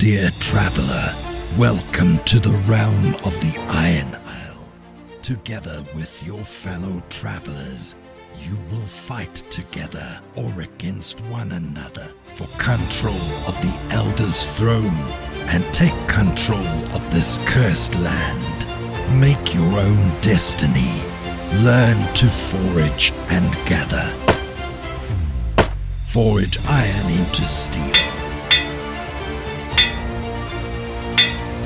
Dear traveler, welcome to the realm of the Iron Isle. Together with your fellow travelers, you will fight together or against one another for control of the Elder's throne and take control of this cursed land. Make your own destiny. Learn to forage and gather. Forge iron into steel.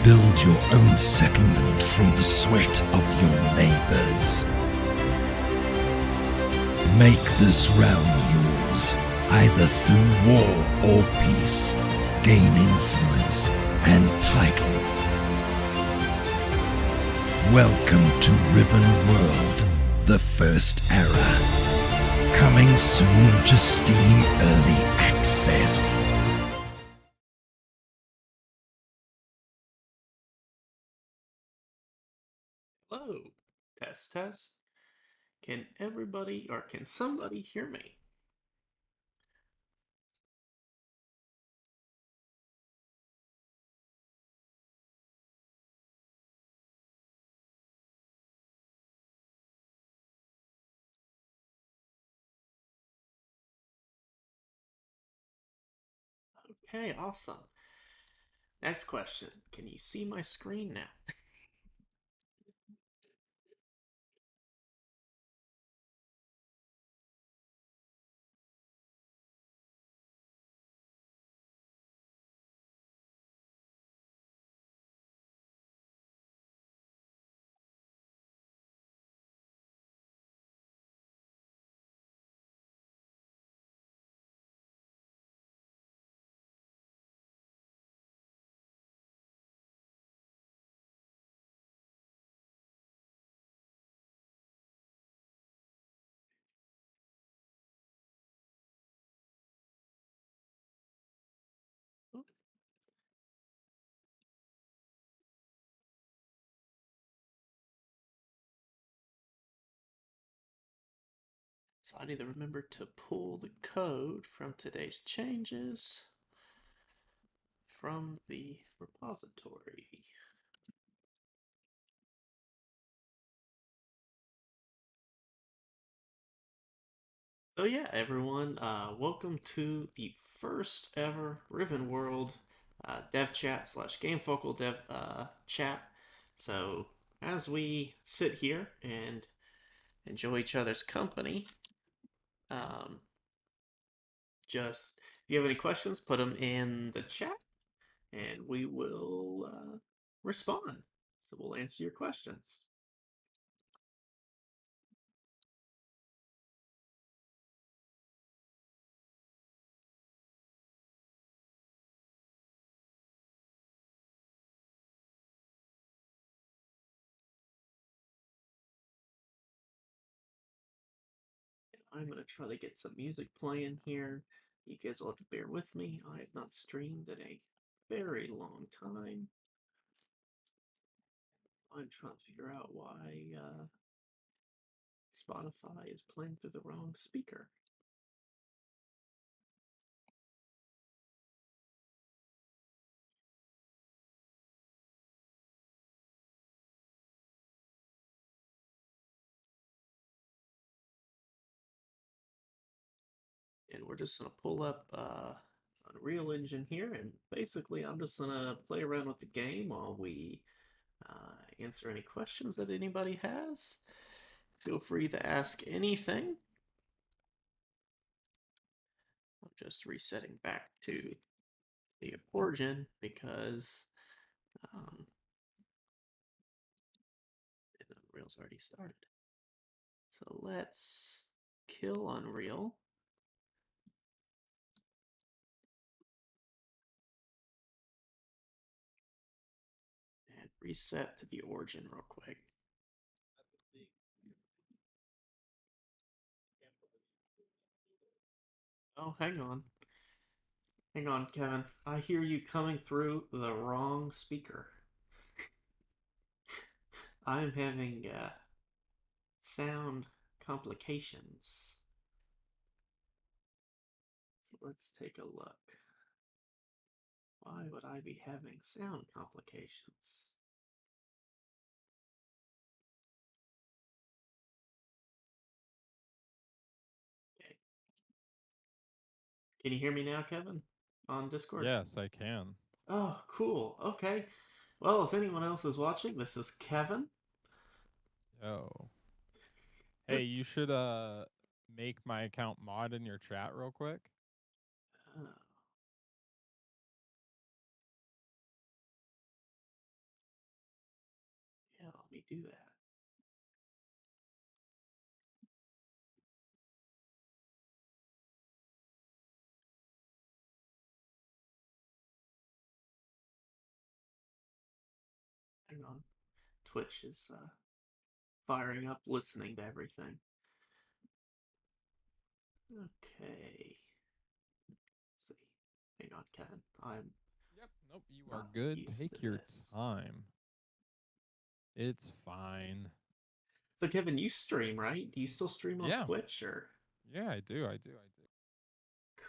Build your own settlement from the sweat of your neighbors. Make this realm yours, either through war or peace. Gain influence and title. Welcome to RivenWorld, the first era. Coming soon to Steam Early Access. Hello, test test. Can everybody or can somebody hear me? Okay, awesome. Next question. Can you see my screen now? So I need to remember to pull the code from today's changes from the repository. So yeah, everyone, welcome to the first ever RivenWorld dev chat slash gamefocal dev chat. So as we sit here and enjoy each other's company, um, just if you have any questions, put them in the chat, and we will respond. So we'll answer your questions. I'm going to try to get some music playing here. You guys will have to bear with me. I have not streamed in a very long time. I'm trying to figure out why Spotify is playing through the wrong speaker. And we're just going to pull up Unreal Engine here, and basically I'm just going to play around with the game while we answer any questions that anybody has. Feel free to ask anything. I'm just resetting back to the origin because Unreal's already started. So let's kill Unreal. And reset to the origin real quick. Oh, hang on. Hang on, Kevin. I hear you coming through the wrong speaker. I'm having sound complications. So let's take a look. Why would I be having sound complications? Okay. Can you hear me now, Kevin? On Discord? Yes, I can. Oh, cool. Okay. Well, if anyone else is watching, this is Kevin. Oh. Hey, you should make my account mod in your chat real quick. Uh, yeah, let me do that. Hang on. Twitch is firing up, listening to everything. Okay. Let's see. Hang on, Kevin. I'm Yep. Nope, you are not good. used to Take your this. time. It's fine. So, Kevin, you stream, right? Do you still stream on Yeah. Twitch or? Yeah, I do. I do. I do.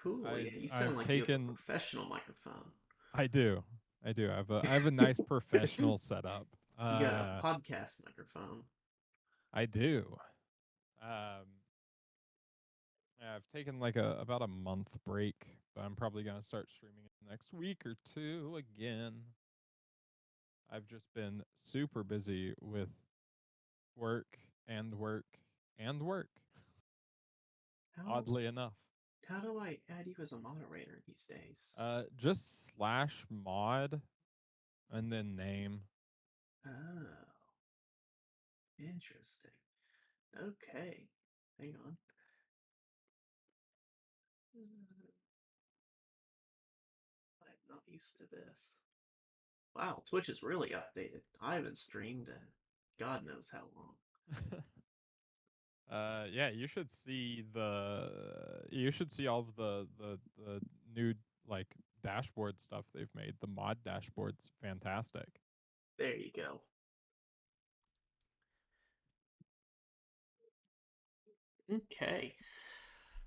Cool. Yeah, you sound I've like you have a taken professional microphone. I do. I do. I have a nice professional setup. You got a podcast microphone. I do. Um yeah, I've taken like a about a month break, but I'm probably gonna start streaming it next week or two again. I've just been super busy with work and work and work, How oddly enough. how do I add you as a moderator these days? Just slash mod and then name. Oh, interesting. Okay. Hang on. I'm not used to this. Wow, Twitch is really updated. I haven't streamed in God knows how long. Yeah, you should see all of the new like dashboard stuff they've made. The mod dashboard's fantastic. There you go. Okay.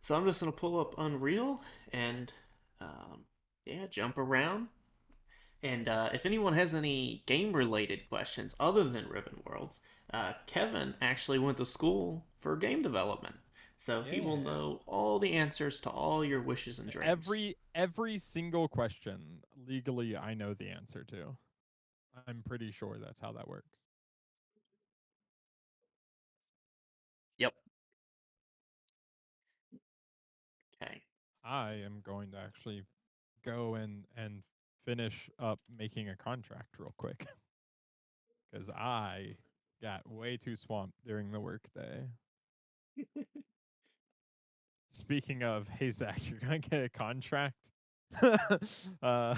So I'm just going to pull up Unreal and, um, yeah, jump around. And if anyone has any game related questions other than Riven Worlds, Kevin actually went to school for game development. So he will Yeah. know all the answers to all your wishes and dreams. Every single question legally I know the answer to. I'm pretty sure that's how that works. Yep. Okay. I am going to actually go and finish up making a contract real quick because I got way too swamped during the workday. Speaking of, hey Zach, you're gonna get a contract. uh,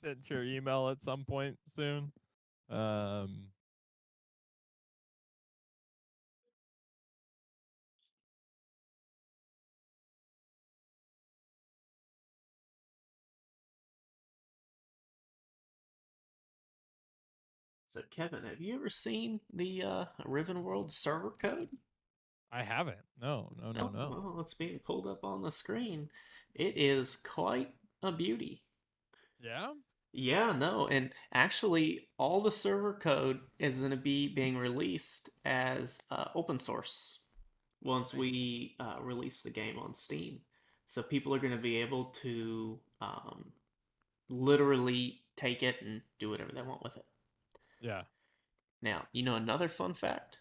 Sent your email at some point soon. Um, So, Kevin, have you ever seen the Riven World server code? I haven't. No, no, no, No, no. well, it's being pulled up on the screen. It is quite a beauty. Yeah. Yeah, no, and actually, all the server code is going to be being released as open source once Nice. we release the game on Steam. So people are going to be able to literally take it and do whatever they want with it. Yeah. Now, you know another fun fact?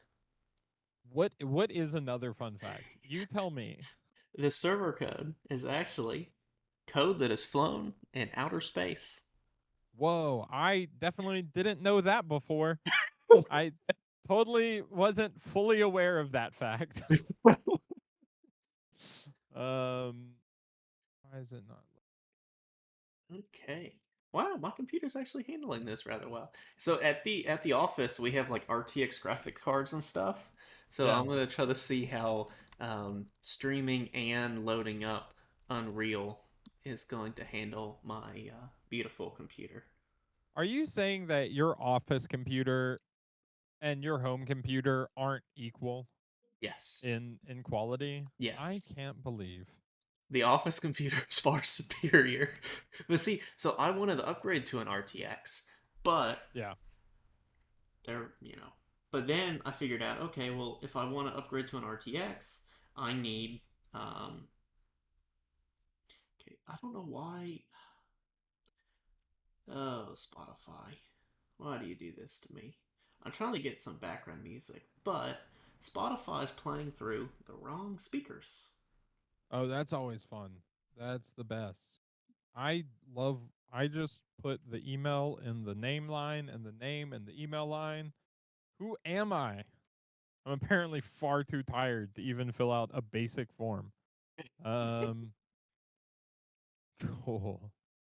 What is another fun fact? You tell me. This server code is actually code that has flown in outer space. Whoa, I definitely didn't know that before. I totally wasn't fully aware of that fact. Why is it not? Okay. Wow, my computer's actually handling this rather well. So at the office we have like RTX graphic cards and stuff. So Yeah. I'm gonna try to see how streaming and loading up Unreal is going to handle my beautiful computer. Are you saying that your office computer and your home computer aren't equal Yes. in quality? I Yes. can't believe. the office computer is far superior. But see, so I wanted to upgrade to an RTX, but Yeah. they're, but then I figured out, okay, well, if I want to upgrade to an RTX, I need, okay, I don't know why. Oh, Spotify. Why do you do this to me? I'm trying to get some background music, but Spotify is playing through the wrong speakers. Oh, that's always fun. That's the best. I love I just put the email in the name line and the name and the email line. Who am I? I'm apparently far too tired to even fill out a basic form. Um cool.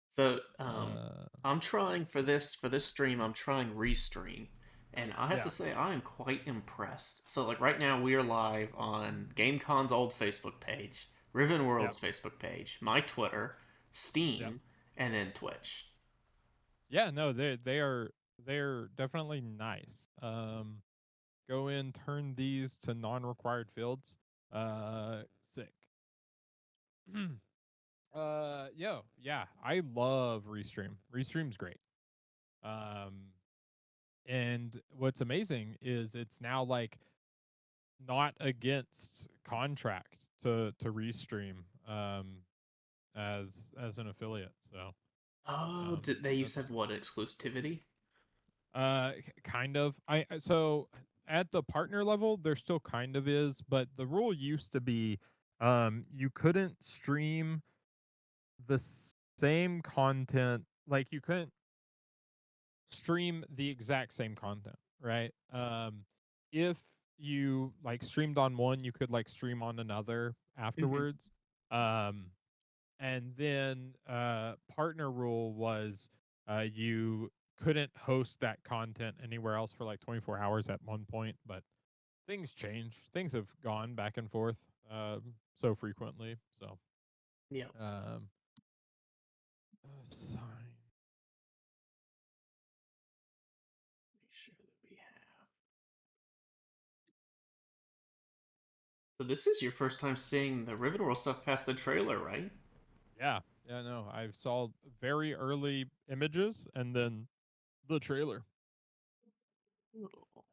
So Uh I'm trying for this stream. I'm trying Restream, and I have to yeah. say I am quite impressed. So like right now we are live on GameCon's old Facebook page, Yeah. RivenWorld's Facebook page, my Twitter, Yeah. Steam, and then Twitch. Yeah, no, they're definitely nice. Go in, turn these to non-required fields. Sick. Yeah, I love Restream. Restream's great. Um, and what's amazing is it's now like not against contract to Restream as an affiliate. So Oh, did they used to have that's what exclusivity? kind of. So at the partner level, there still kind of is, but the rule used to be you couldn't stream the same content, like you couldn't stream the exact same content, right? If you like streamed on one, you could like stream on another Hmm. afterwards. Um, and then partner rule was you couldn't host that content anywhere else for like 24 hours at one point, but things change. Things have gone back and forth so frequently. So, Yeah. um, sign. Make sure that we have. So this is your first time seeing the Rivenworld stuff past the trailer, right? Yeah, yeah, no, I saw very early images and then the trailer. Oh,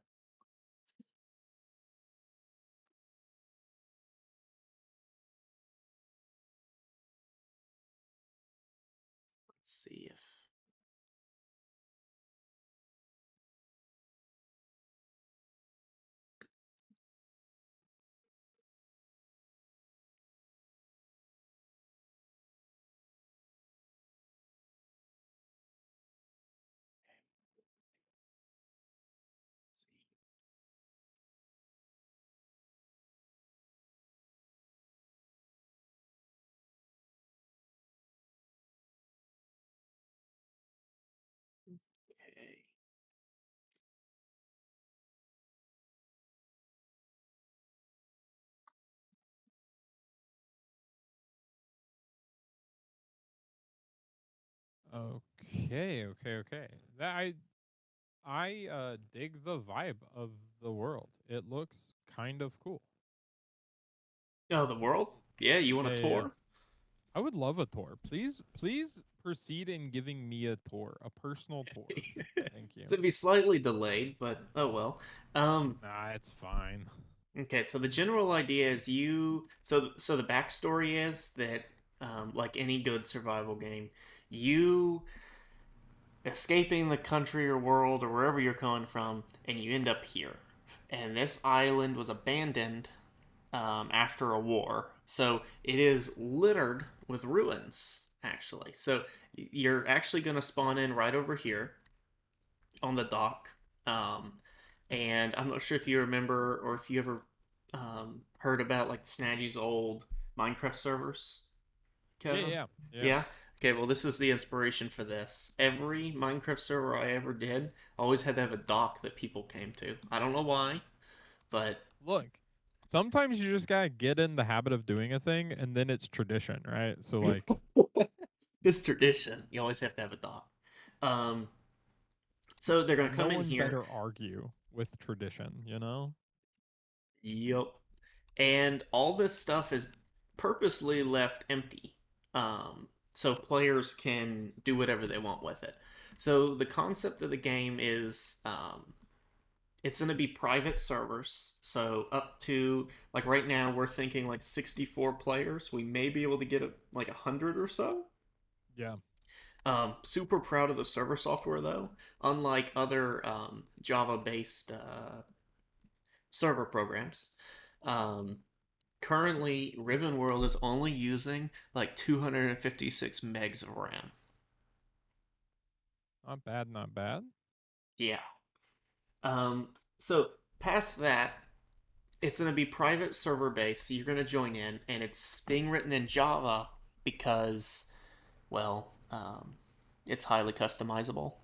let's see if. Okay. Okay. That I dig the vibe of the world. It looks kind of cool. Oh, the world? Yeah, you want a Yeah. tour? I would love a tour. Please proceed in giving me a tour, a personal tour. Thank you. So it'd be slightly delayed, but oh well. Um, Nah, it's fine. okay, so the general idea is so the backstory is that like any good survival game, you escaping the country or world or wherever you're coming from, and you end up here. And this island was abandoned after a war, so it is littered with ruins. Actually, so you're actually going to spawn in right over here on the dock. Um, and I'm not sure if you remember or if you ever heard about like Snaggy's old Minecraft servers, Yeah, Kevin. yeah, yeah. Yeah. Okay. Well, this is the inspiration for this. Every Minecraft server I ever did always had to have a dock that people came to. I don't know why, but Look, sometimes you just gotta get in the habit of doing a thing, and then it's tradition, right? So like, it's tradition. You always have to have a dock. Um, so they're gonna no come in one here. better argue with tradition, you know? Yup. And all this stuff is purposely left empty, so players can do whatever they want with it. So the concept of the game is it's going to be private servers. So up to like right now we're thinking like 64 players. We may be able to get like 100 or so. Yeah. Super proud of the server software though. Unlike other Java-based server programs, um, currently RivenWorld is only using like 256 megs of RAM. Not bad, not bad. Yeah. Um, so past that, it's going to be private server based. So you're going to join in, and it's being written in Java because, well, it's highly customizable.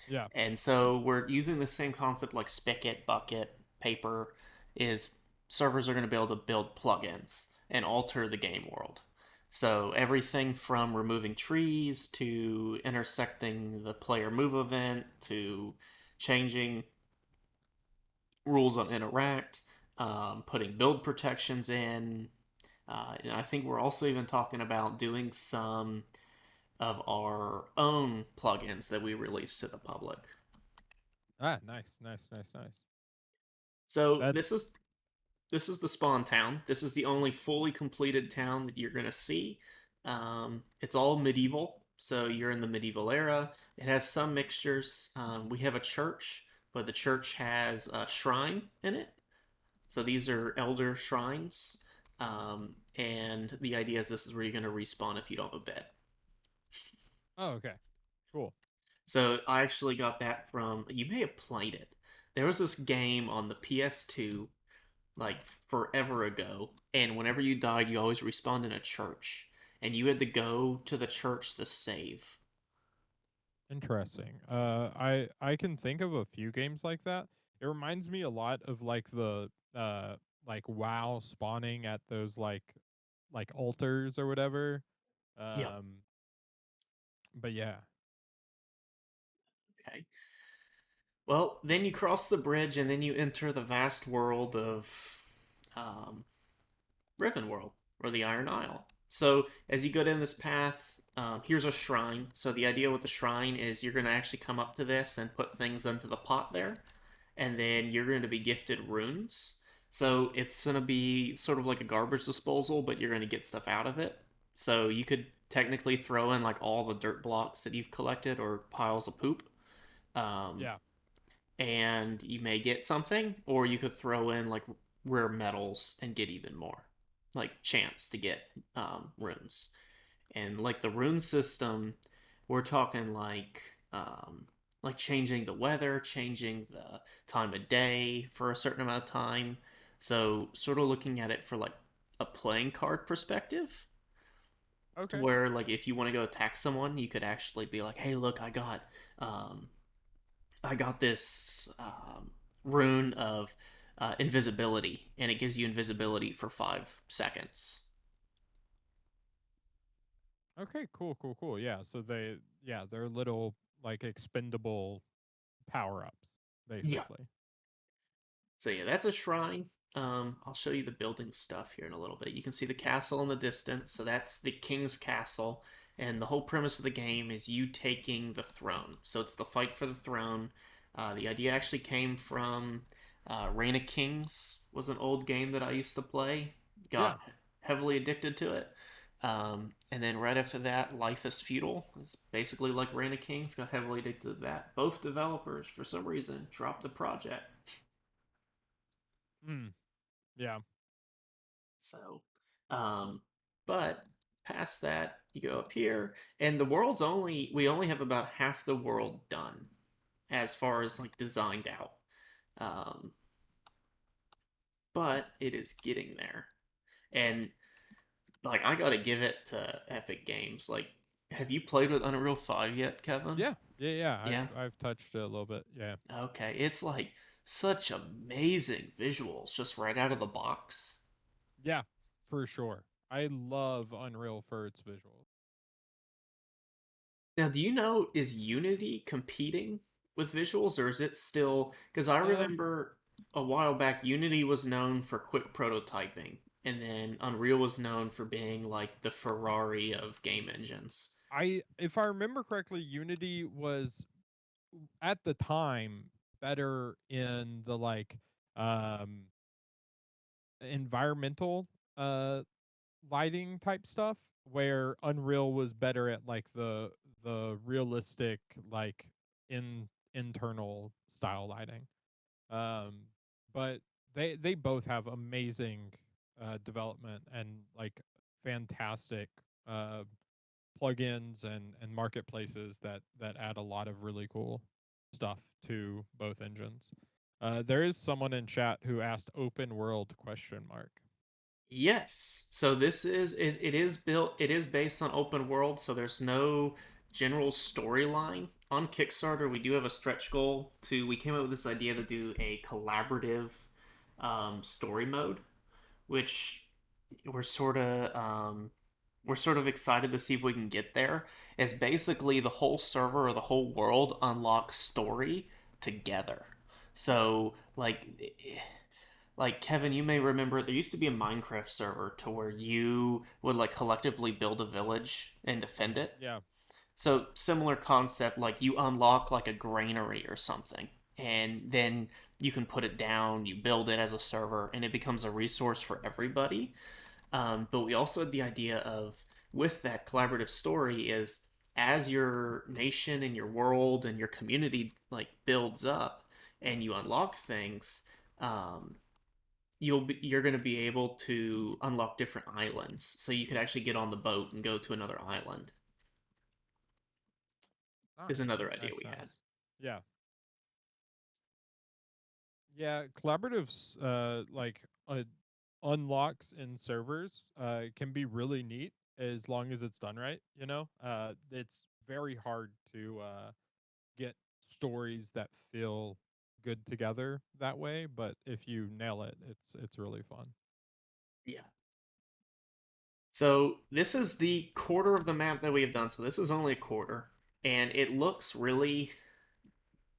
Yeah. And so we're using the same concept like Spigot, Bucket, Paper, is servers are going to be able to build plugins and alter the game world. So everything from removing trees to intersecting the player move event to changing rules on interact, putting build protections in. And I think we're also even talking about doing some of our own plugins that we release to the public. Ah, nice, nice, nice, nice. So That's this is the spawn town. This is the only fully completed town that you're gonna see. It's all medieval, so you're in the medieval era. It has some mixtures. We have a church, but the church has a shrine in it. So these are elder shrines, and the idea is this is where you're gonna respawn if you don't have a bed. oh, okay. Cool. So I actually got that from. You may have played it. There was this game on the PS2 like forever ago, and whenever you died, you always respawned in a church, and you had to go to the church to save. Interesting. I can think of a few games like that. It reminds me a lot of like the like WoW spawning at those like altars or whatever. Yeah. Um but yeah. Okay. Well, then you cross the bridge, and then you enter the vast world of um, RivenWorld or the Iron Isle. So as you go down this path, here's a shrine. So the idea with the shrine is you're going to actually come up to this and put things into the pot there, and then you're going to be gifted runes. So it's going to be sort of like a garbage disposal, but you're going to get stuff out of it. So you could technically throw in like all the dirt blocks that you've collected or piles of poop. Um, Yeah. and you may get something, or you could throw in like rare metals and get even more, like chance to get runes. And like the rune system, we're talking like changing the weather, changing the time of day for a certain amount of time. So sort of looking at it for like a playing card perspective, Okay. where like if you want to go attack someone, you could actually be like, hey, look, um, I got this rune of invisibility, and it gives you invisibility for 5 seconds. Okay, cool, cool, cool. Yeah, so they're little like expendable power-ups Yeah. basically. So yeah, that's a shrine. I'll show you the building stuff here in a little bit. You can see the castle in the distance. So that's the king's castle, and the whole premise of the game is you taking the throne. So it's the fight for the throne. The idea actually came from Reign of Kings was an old game that I used to play. Yeah. Got heavily addicted to it. And then right after that, Life is Feudal. It's basically like Reign of Kings. Got heavily addicted to that. Both developers, for some reason, dropped the project. Mm. Yeah. So, um, but past that, you go up here, and the world's only we only have about half the world done as far as like designed out. Um, but it is getting there, and like I gotta give it to Epic Games. Like, have you played with Unreal 5 yet, Kevin? Yeah. Yeah, yeah. Yeah. I've touched it a little bit. Yeah. Okay, it's like such amazing visuals just right out of the box. Yeah, for sure. I love Unreal for its visuals. Now, do you know, is Unity competing with visuals, or is it still? Because I Um remember a while back, Unity was known for quick prototyping, and then Unreal was known for being like the Ferrari of game engines. If I remember correctly, Unity was at the time better in the like um environmental uh lighting type stuff, where Unreal was better at like the realistic like internal style lighting. Um but they both have amazing development and like fantastic uh plugins and marketplaces that add a lot of really cool stuff to both engines. There is someone in chat who asked open world question mark. Yes. So this is it is built it is based on open world, so there's no general storyline. On Kickstarter, we do have a stretch goal to we came up with this idea to do a collaborative story mode, which we're sort of we're sort of excited to see if we can get there. Is basically the whole server or the whole world unlocks story together. So like Kevin, you may remember there used to be a Minecraft server to where you would like collectively build a village and defend it. Yeah. So similar concept, like you unlock like a granary or something, and then you can put it down, you build it as a server, and it becomes a resource for everybody. But we also had the idea of with that collaborative story is as your nation and your world and your community like builds up and you unlock things, um, you're going to be able to unlock different islands, so you could actually get on the boat and go to another island. Is Nice. another idea Nice, we had. nice. Yeah. Yeah, collaboratives like unlocks in servers can be really neat as long as it's done right, you know? It's very hard to get stories that feel good together that way, but if you nail it, it's really fun. Yeah. So this is the quarter of the map that we have done. So this is only a quarter, and it looks really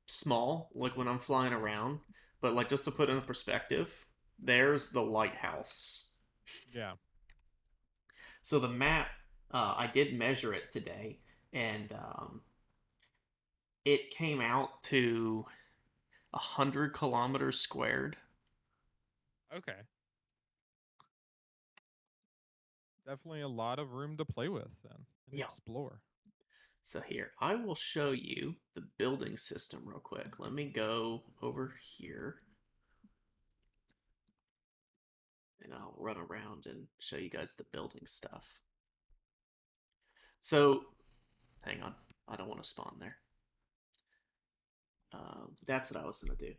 small, like when I'm flying around. But like just to put it in perspective, there's the lighthouse. Yeah. So the map, I did measure it today, and it came out to 100 kilometers squared. Okay. Definitely a lot of room to play with then and Yeah. explore. So here, I will show you the building system real quick. Let me go over here and I'll run around and show you guys the building stuff. So, hang on. I don't want to spawn there. That's what I was going to do.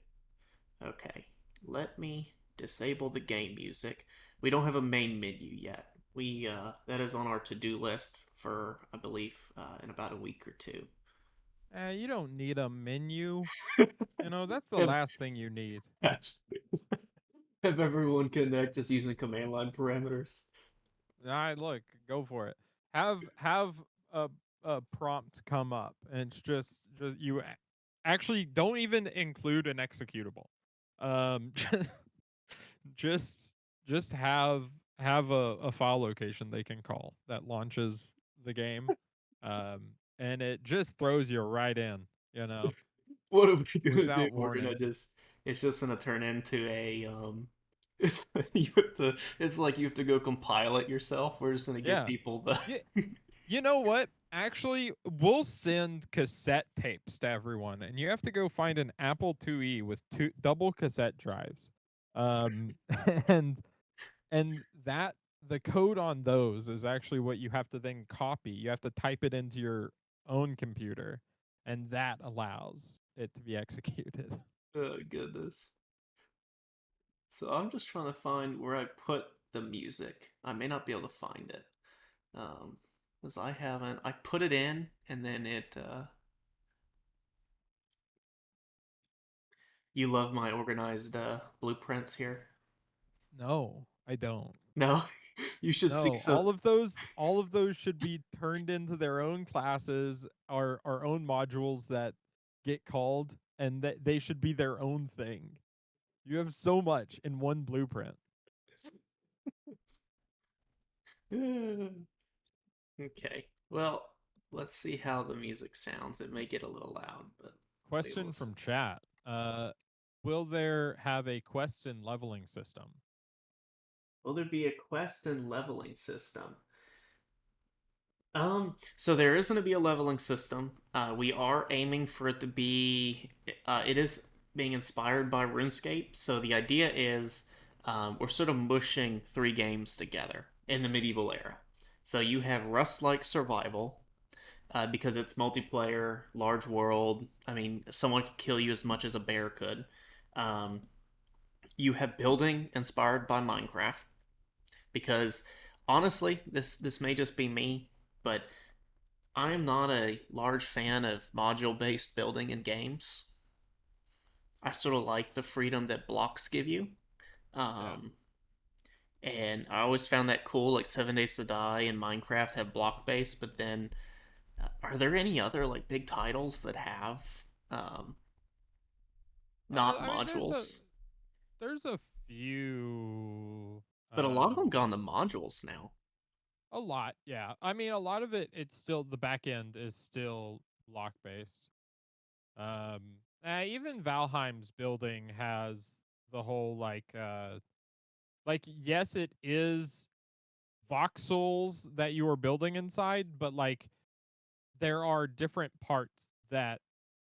Okay, let me disable the game music. We don't have a main menu yet. We that is on our to-do list for, I believe, in about a week or two. You don't need a menu. You know, that's the have, last thing you need. have everyone connect just using command line parameters. I look, go for it. Have a a prompt come up, and it's just you actually don't even include an executable. Um, just just have a file location they can call that launches the game, um, and it just throws you right in. You know, What are we gonna do? without We're gonna warning. just it's just gonna turn into a you have to it's like you have to go compile it yourself. We're just gonna give Yeah. people the Yeah. You know what? Actually, we'll send cassette tapes to everyone, and you have to go find an Apple IIe with two double cassette drives. Um, and that the code on those is actually what you have to then copy. You have to type it into your own computer, and that allows it to be executed. oh goodness. So I'm just trying to find where I put the music. I may not be able to find it. Because I haven't I put it in and then it you love my organized blueprints here? No, I don't. No. You should see No, so all of those should be turned into their own classes, our own modules that get called, and that they should be their own thing. You have so much in one blueprint. Okay. Well, let's see how the music sounds. It may get a little loud, but we will Question see. from chat. Will there have a quest and leveling system? Will there be a quest and leveling system? So there is going to be a leveling system. We are aiming for it to be. It is being inspired by RuneScape. So the idea is, we're sort of mushing three games together in the medieval era. So you have Rust-like survival, because it's multiplayer, large world. I mean, someone could kill you as much as a bear could. Um, you have building inspired by Minecraft, because honestly, this may just be me, but I am not a large fan of module based building in games. I sort of like the freedom that blocks give you. Yeah. Um, and I always found that cool. Like 7 Days to Die and Minecraft have block based, but then are there any other like big titles that have um, not I mean, modules? there's a few. But a lot of them Um, gone to modules now. a lot. Yeah. I mean, a lot of it. It's still the back end is still block based. Um, even Valheim's building has the whole like yes, it is voxels that you are building inside, but like there are different parts that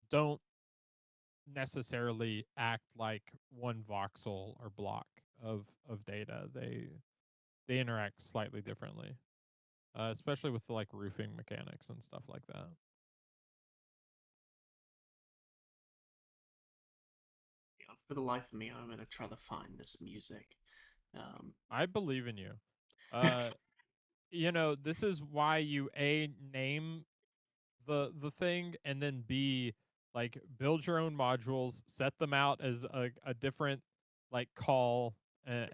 don't necessarily act like one voxel or block of data. They interact slightly differently, especially with the, like roofing mechanics and stuff like that. Yeah, for the life of me, I'm gonna try to find this music. Um, I believe in you. Uh, this is why you a name the thing, and then b like build your own modules, set them out as a different like call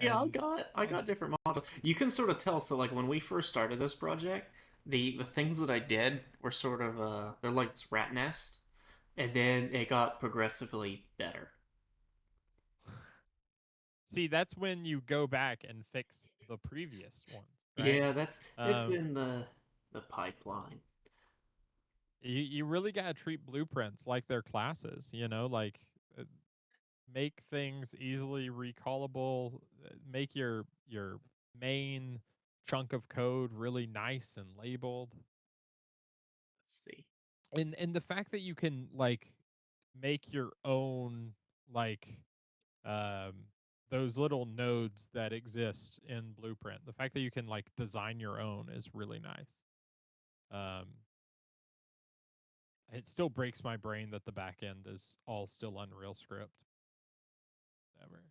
yeah, I and got I got different models. You can sort of tell. So like when we first started this project, the things that I did were sort of they're like it's rat nest, and then it got progressively better. see that's when you go back and fix the previous ones, right? Yeah, that's it's Um, in the pipeline. you really gotta treat blueprints like they're classes, like uh, make things easily recallable, make your main chunk of code really nice and labeled. Let's see. And the fact that you can like make your own like um those little nodes that exist in blueprint, the fact that you can like design your own is really nice. um it still breaks my brain that the back end is all still Unreal Script. Ever.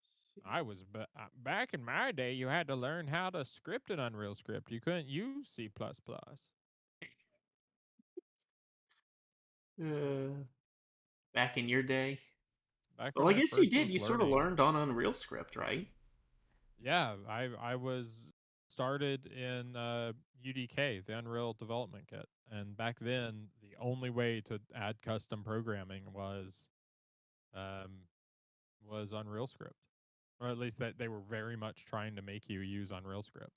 Let's see. Back in my day, you had to learn how to script in Unreal Script. You couldn't use C++. Back in your day. Back Well, when I I guess you first did. was You sort of learning. learned on Unreal Script, right? Yeah, I was started in UDK, the Unreal Development Kit, and back then the only way to add custom programming um, was Unreal Script, or at least that they were very much trying to make you use Unreal Script.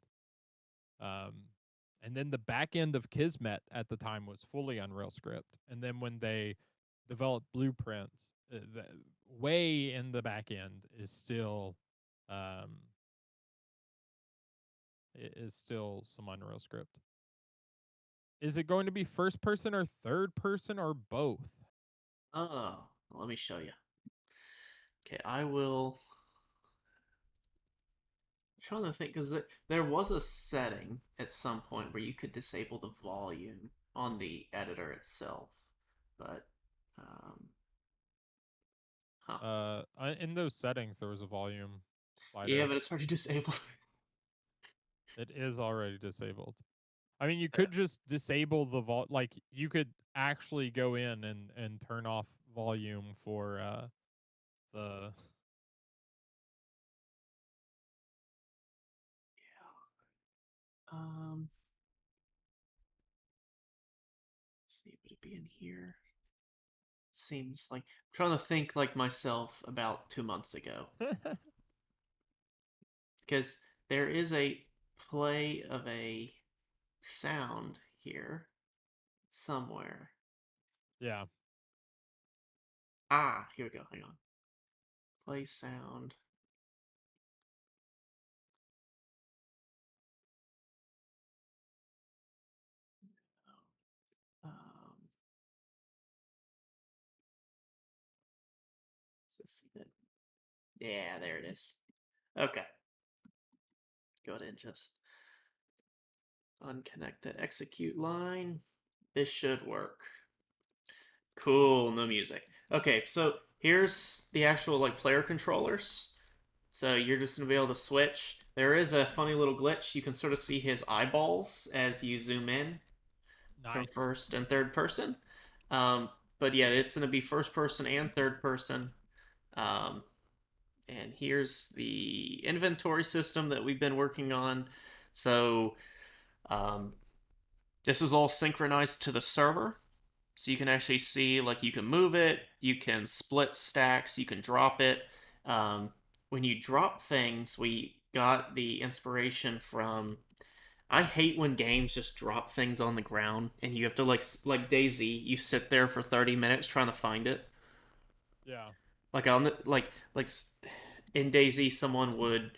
Um, and then the back end of Kismet at the time was fully Unreal Script, and then when they developed blueprints, the way in the back end um, is still some Unreal Script. Is it going to be first person or third person or both? Oh, let me show you. Okay, I will. I'm trying to think because there was a setting at some point where you could disable the volume on the editor itself, but um, huh? In those settings, there was a volume Yeah, slider. but it's already disabled. It is already disabled. I mean, you So, could just disable the like you could actually go in and turn off volume for the yeah. Let's see, would it be in here? It seems like I'm trying to think like myself about 2 months ago, because there is a play of a sound here somewhere. Yeah. Ah, here we go. Hang on. Play sound. Um, is this it? Yeah, there it is. Okay. Go ahead and just unconnect that execute line. This should work. Cool, no music. Okay, so here's the actual like player controllers. So you're just gonna be able to switch. There is a funny little glitch. You can sort of see his eyeballs as you zoom in from Nice. first and third person. Um, but yeah, it's gonna be first person and third person. Um, and here's the inventory system that we've been working on. So um, this is all synchronized to the server. So you can actually see, like, you can move it, you can split stacks, you can drop it. When you drop things, we got the inspiration from. I hate when games just drop things on the ground and you have to like Daisy, you sit there for 30 minutes trying to find it. Yeah. Like on the like in Daisy, someone would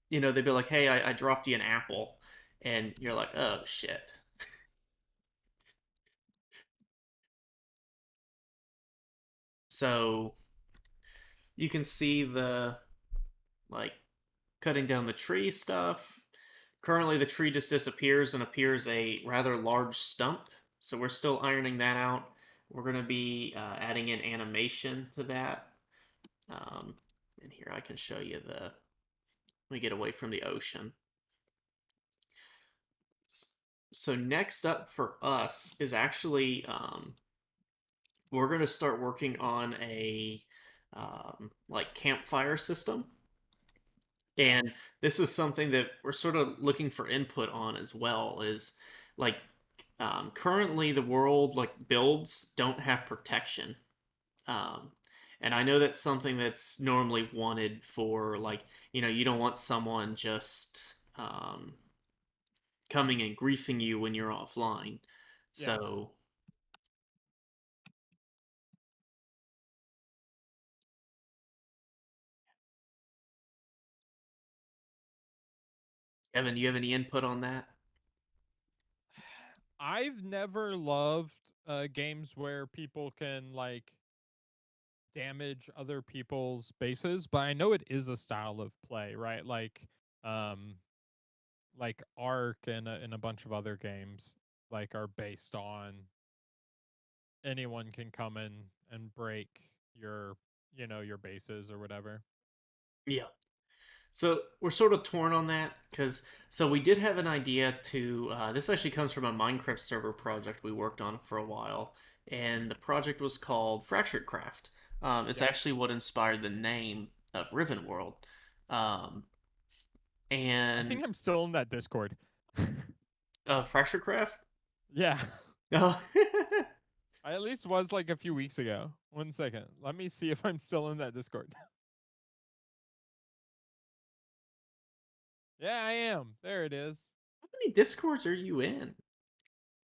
they'd be like, "Hey, I dropped you an apple," and you're like, "Oh shit." So you can see the like cutting down the tree stuff. Currently, the tree just disappears and appears a rather large stump. So we're still ironing that out. We're going to be adding in animation to that. Um, and here I can show you the. Let me get away from the ocean. So next up for us is actually we're going to start working on a like campfire system. Yeah. And this is something that we're sort of looking for input on as well. Is like currently the world like builds don't have protection, um, and I know that's something that's normally wanted for like you don't want someone just coming and griefing you when you're offline. Yeah. So Evan, do you have any input on that? I've never loved games where people can like damage other people's bases, but I know it is a style of play, right? Um like Ark and a bunch of other games like are based on anyone can come in and break your your bases or whatever. Yeah. So we're sort of torn on that because we did have an idea to. This actually comes from a Minecraft server project we worked on for a while, and the project was called Fractured Craft. It's Yep. actually what inspired the name of RivenWorld. Um, I and think I'm still in that Discord. Fractured Craft. Yeah. Oh, I at least was like a few weeks ago. One second. Let me see if I'm still in that Discord. Yeah, I am. There it is. how many discords are you in?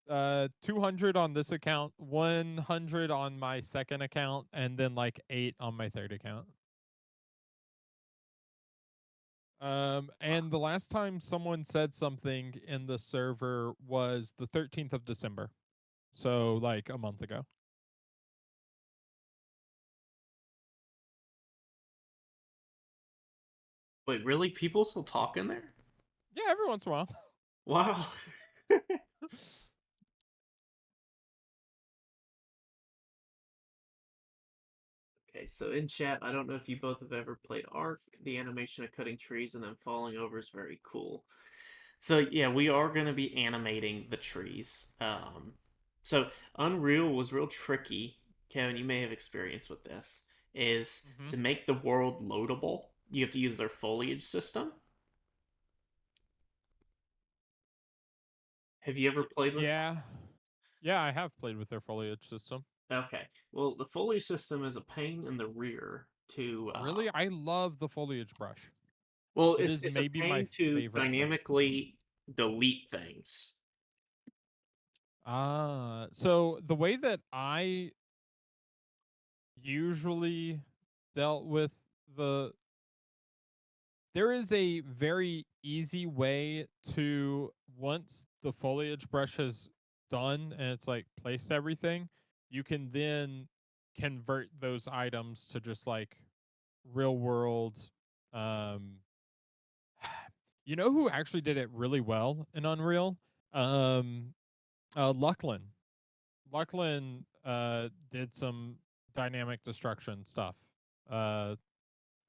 200 on this account, 100 on my second account, and then like 8 on my third account. And the last time someone said something in the server was the 13th of December. So like a month ago. Wait, really? People still talk in there? Yeah, every once in a while. Wow. Okay, so in chat, I don't know if you both have ever played Ark. The animation of cutting trees and then falling over is very cool. So yeah, we are going to be animating the trees. So Unreal was real tricky. Kevin, you may have experience with this. Is Hmm. to make the world loadable, you have to use their foliage system. Have you ever played with? Yeah. Yeah, I have played with their foliage system. Okay, well, the foliage system is a pain in the rear to. Really? I love the foliage brush. Well, It it's is it's a maybe my pain to favorite thing. dynamically delete things. So the way that I usually dealt with the there is a very easy way to, once the foliage brush has done and it's like placed everything, you can then convert those items to just like real world. um you know who actually did it really well in Unreal? um Lucklin. Did some dynamic destruction stuff, uh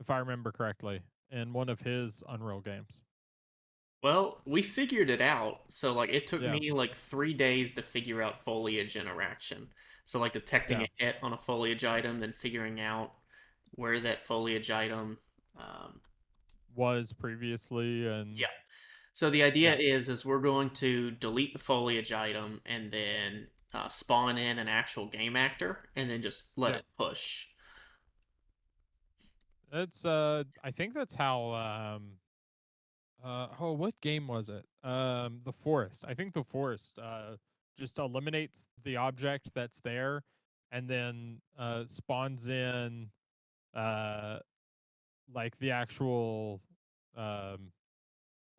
if I remember correctly, in one of his Unreal games. Well, we figured it out. So like it took Yeah, me like 3 days to figure out foliage interaction. So like detecting yeah, a hit on a foliage item, then figuring out where that foliage item. Um, was previously, and yeah. So the idea yeah, is we're going to delete the foliage item and then spawn in an actual game actor and then just let yeah. it push. It's I think that's how oh, what game was it? The Forest. I think the Forest just eliminates the object that's there and then spawns in uh like the actual um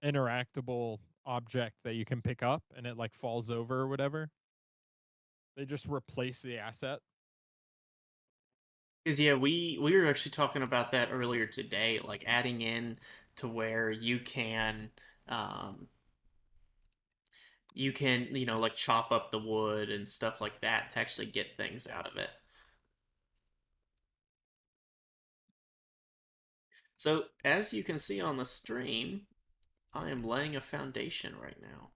interactable object that you can pick up and it like falls over or whatever. They just replace the asset. Because yeah, we were actually talking about that earlier today, like adding in to where um, you can like chop up the wood and stuff like that to actually get things out of it. So as you can see on the stream, I am laying a foundation right now.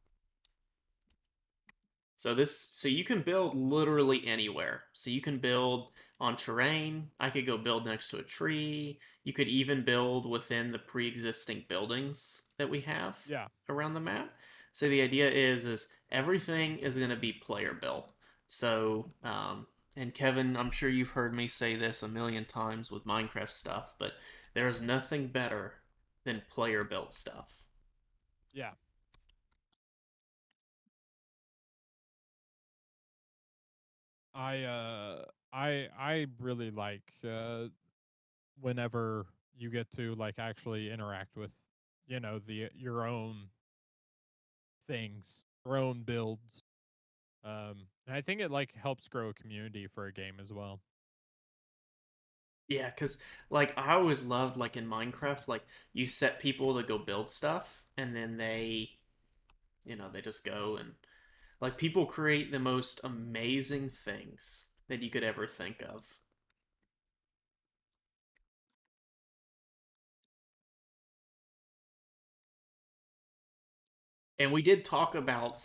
So you can build literally anywhere. So you can build on terrain. I could go build next to a tree. You could even build within the pre-existing buildings that we have Yeah. around the map. So the idea is everything is going to be player built. So and Kevin, I'm sure you've heard me say this a million times with Minecraft stuff, but there's nothing better than player built stuff. Yeah. I uh I really like whenever you get to like actually interact with, the your own things, your own builds. And I think it like helps grow a community for a game as well. Yeah, because like I always loved like in Minecraft, like you set people to go build stuff and then they just go and like people create the most amazing things that you could ever think of. And we did talk about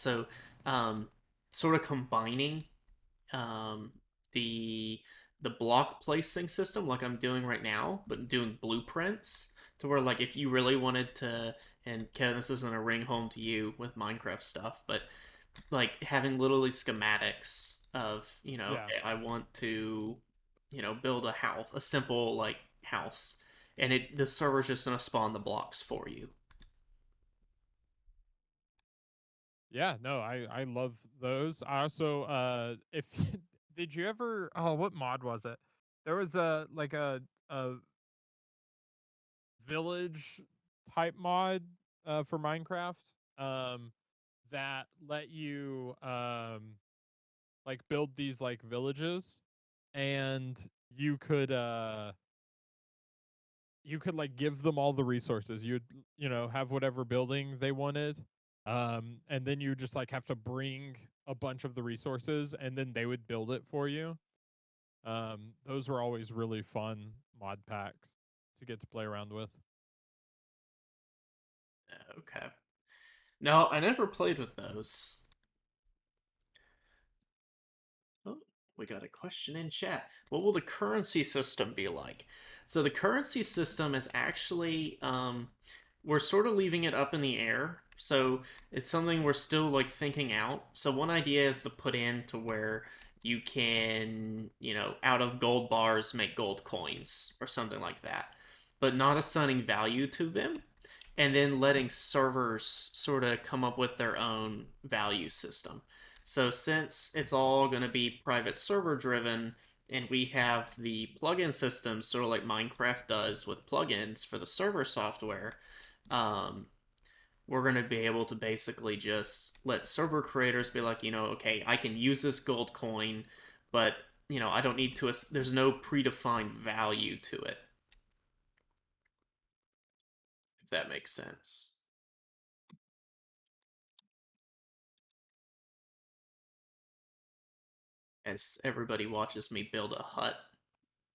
um sort of combining um the the block placing system like I'm doing right now, but doing blueprints to where like if you really wanted to, and Kevin, this isn't a ring home to you with Minecraft stuff, but like having literally schematics of, Yeah. okay, I want to, build a house, a simple like house, and the server's just gonna spawn the blocks for you. Yeah, no, I love those. I also if did you ever, oh, what mod was it? There was a like a village type mod for Minecraft um that let you like build these like villages, and you could like give them all the resources. You'd, have whatever building they wanted. And then you just like have to bring a bunch of the resources and then they would build it for you. Those were always really fun mod packs to get to play around with. Okay. No, I never played with those. Oh, we got a question in chat. What will the currency system be like? So the currency system is actually we're sort of leaving it up in the air. So it's something we're still like thinking out. So one idea is to put in to where you can, out of gold bars make gold coins or something like that, but not assigning value to them. and then letting servers sort of come up with their own value system. So since it's all going to be private server driven, and we have the plugin system, sort of like Minecraft does with plugins for the server software, um, we're going to be able to basically just let server creators be like, okay, I can use this gold coin, but I don't need to. There's no predefined value to it, if that makes sense. As everybody watches me build a hut,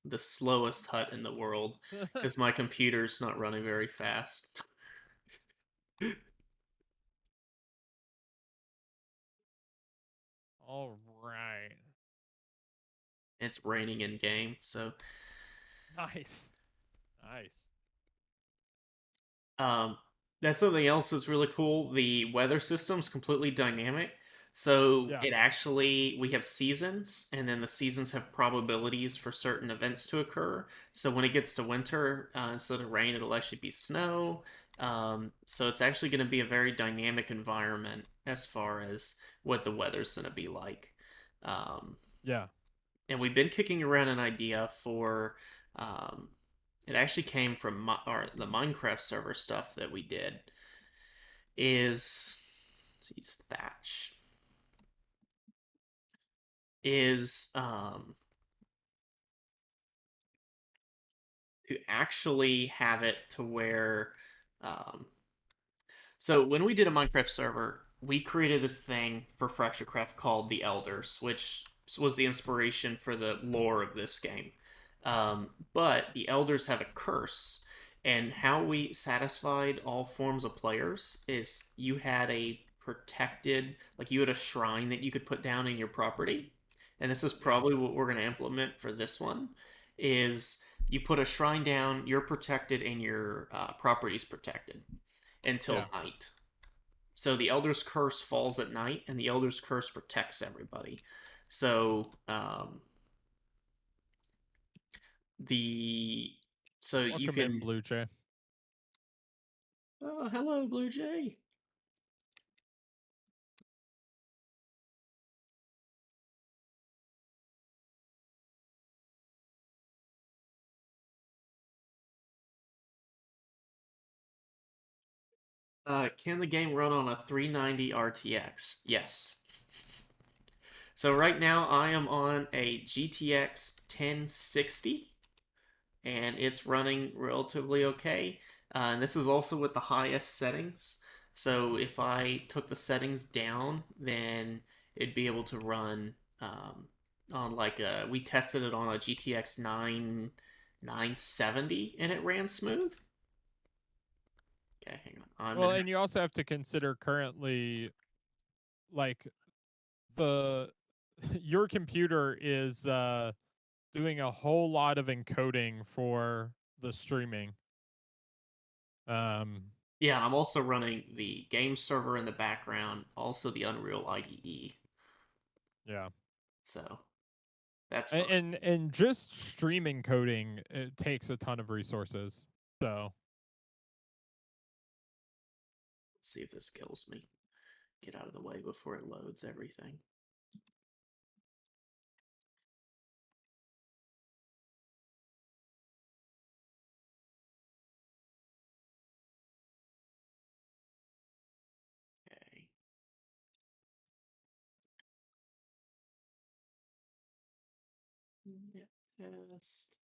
the slowest hut in the world, because my computer's not running very fast. All right. It's raining in game, so Nice. Nice. Um, that's something else that's really cool. The weather system's completely dynamic. So Yeah. it actually, we have seasons, and then the seasons have probabilities for certain events to occur. So when it gets to winter, instead of rain, it'll actually be snow. So it's actually going to be a very dynamic environment as far as what the weather's going to be like. Um, Yeah. and we've been kicking around an idea for um, it actually came from the Minecraft server stuff that we did is let's thatch is to actually have it to where um, so when we did a Minecraft server, we created this thing for FractureCraft called the Elders, which was the inspiration for the lore of this game. But the Elders have a curse, and how we satisfied all forms of players is you had a protected, like you had a shrine that you could put down in your property, and this is Yeah. probably what we're going to implement for this one. Is you put a shrine down, you're protected, and your property's protected until Yeah. night. So the Elder's Curse falls at night, and the Elder's Curse protects everybody. So the so you Welcome in, can. Blue Jay. Oh, hello, Blue Jay. Can the game run on a 390 RTX? Yes. So right now I am on a GTX 1060, and it's running relatively okay. And this is also with the highest settings. So if I took the settings down, then it'd be able to run on like we tested it on a GTX 970 and it ran smooth. Okay, hang on. I'm Well, gonna and you also have to consider currently, like, the your computer is doing a whole lot of encoding for the streaming. Um, Yeah, I'm also running the game server in the background, also the Unreal IDE. yeah. So that's And, fun. and just streaming coding, it takes a ton of resources. So Let's see if this kills me. Get out of the way before it loads everything. Okay. Net test.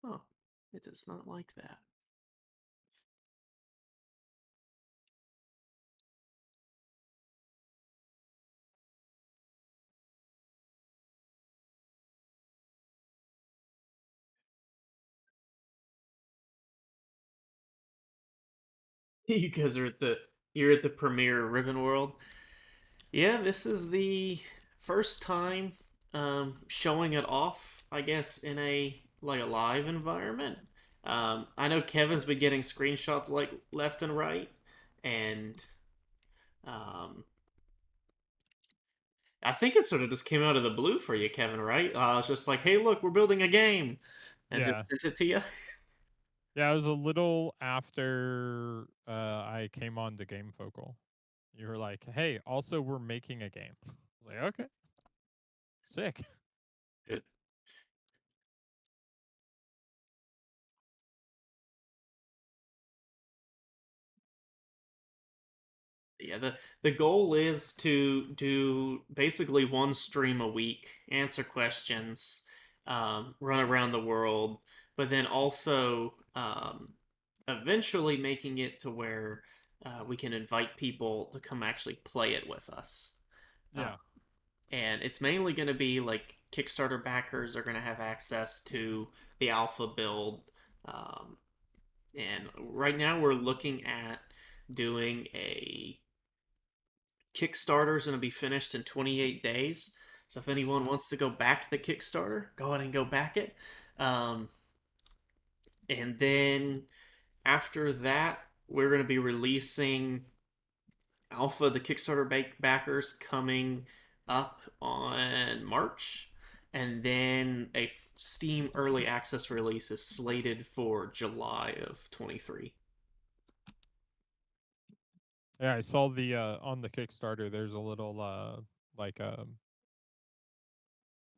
Oh, it does not like that. You guys are at the you're at the premiere of RivenWorld. Yeah, this is the first time showing it off, I guess, in a like a live environment. I know Kevin's been getting screenshots like left and right, and um, I think it sort of just came out of the blue for you, Kevin. Right? I was just like, "Hey, look, we're building a game," and Yeah. just sent it to you. Yeah, it was a little after I came on to Game Focal. You were like, "Hey, also we're making a game." I was like, "Okay, sick." Yeah, the goal is to do basically one stream a week, answer questions, run around the world, but then also eventually making it to where we can invite people to come actually play it with us. Uh, Yeah. and it's mainly going to be like Kickstarter backers are going to have access to the alpha build. Um, and right now we're looking at doing a Kickstarter is going to be finished in 28 days. So if anyone wants to go back the Kickstarter, go ahead and go back it. Um, and then after that, we're going to be releasing Alpha, the Kickstarter backers, coming up on March. And then a Steam early access release is slated for July of 23. Yeah, I saw the on the Kickstarter there's a little like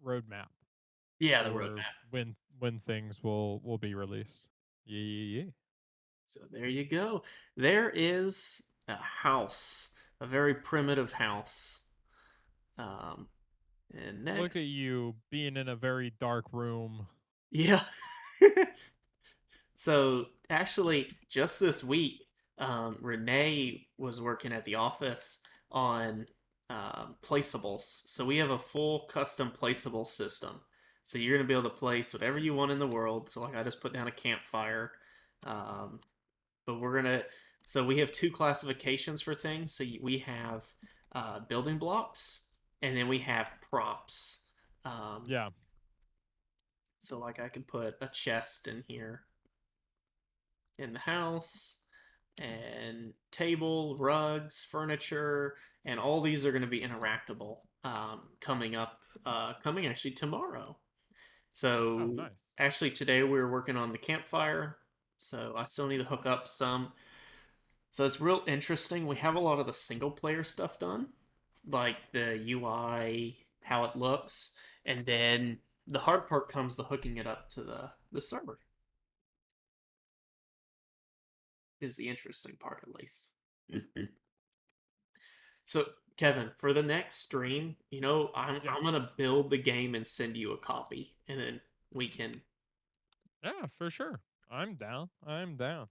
roadmap Yeah, the for roadmap. when things will be released. Yeah, yeah, yeah. So there you go. There is a house, a very primitive house. Um, and Look at next, you being in a very dark room. yeah. So actually, just this week, Renee was working at the office on placeables. So we have a full custom placeable system. So you're gonna be able to place whatever you want in the world. So like I just put down a campfire. Um, but we're gonna so we have two classifications for things. So we have building blocks, and then we have props. Um, Yeah. so like I can put a chest in here in the house, and table, rugs, furniture, and all these are going to be interactable. Coming up, coming actually tomorrow. Oh, So nice. actually today we were working on the campfire. So I still need to hook up some. So it's real interesting. We have a lot of the single player stuff done, like the UI, how it looks, and then the hard part comes to hooking it up to the server. Is the interesting part at least. So Kevin, for the next stream, I'm Yeah. I'm gonna build the game and send you a copy, and then we Yeah, for sure. I'm down. I'm down.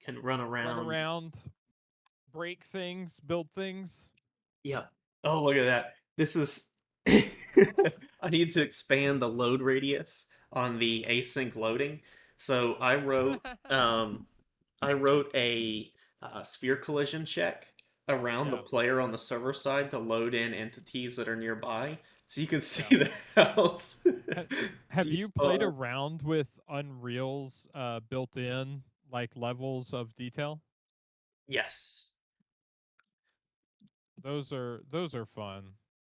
can run Run around. around, break things, build things. Yep. Oh, look at that. This is. I need to expand the load radius on the async loading. So I wrote a sphere collision check around the Yeah. player on the server side to load in entities that are nearby, so you can Yeah. see the house Ha- have you played despawn. around with Unreal's built-in like levels of detail? Yes. Those are fun.